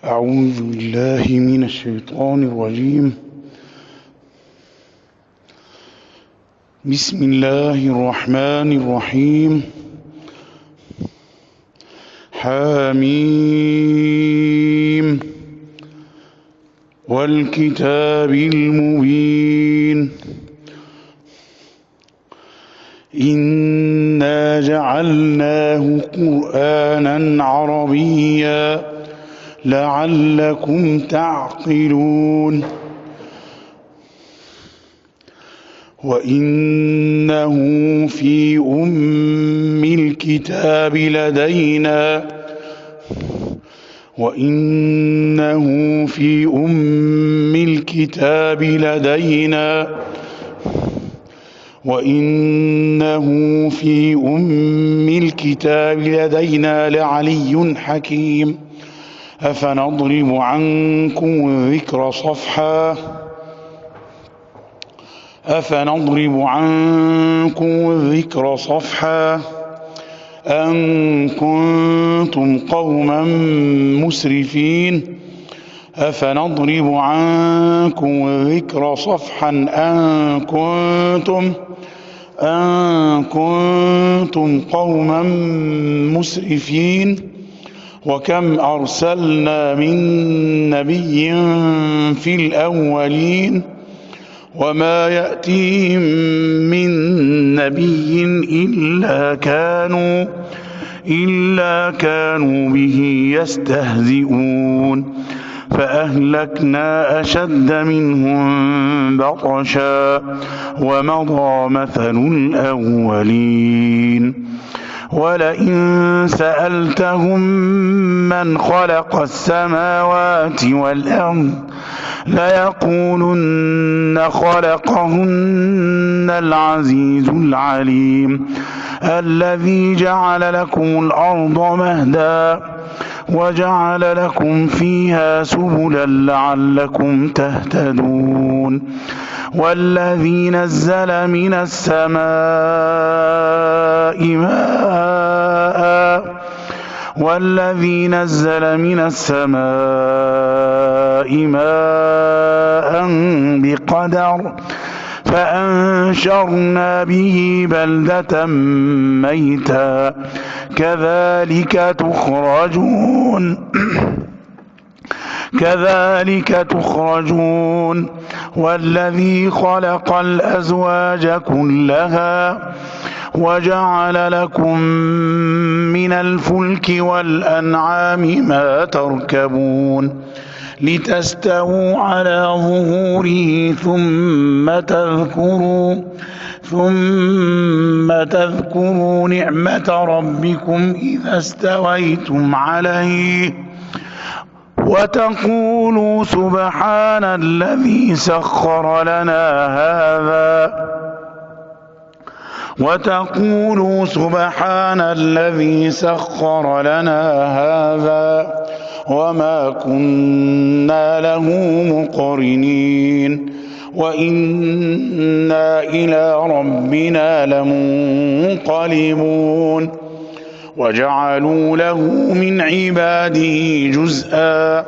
أعوذ بالله من الشيطان الرجيم. بسم الله الرحمن الرحيم. حميم والكتاب المبين. إنا جعلناه قرآنا عربيا لعلكم تعقلون. وإنه في أم الكتاب لدينا لعلي حكيم. أفنضرب عنكم الذكر صفحا أن كنتم قوما مسرفين. وكم أرسلنا من نبي في الأولين وما يأتيهم من نبي إلا كانوا به يستهزئون. فأهلكنا أشد منهم بطشا ومضى مثل الأولين. ولئن سألتهم من خلق السماوات والأرض ليقولن خلقهن العزيز العليم. الذي جعل لكم الأرض مهدا وجعل لكم فيها سبلا لعلكم تهتدون. والذي نزل من السماء ماء بقدر فأنشرنا به بلدة ميتا كذلك تخرجون. والذي خلق الأزواج كلها وجعل لكم من الفلك والأنعام ما تركبون لتستووا على ظهوره ثم تذكروا نعمة ربكم إذا استويتم عليه وتقولوا سبحان الذي سخر لنا هذا وما كنا له مقرنين وإنا إلى ربنا لمنقلبون. وجعلوا له من عباده جزءا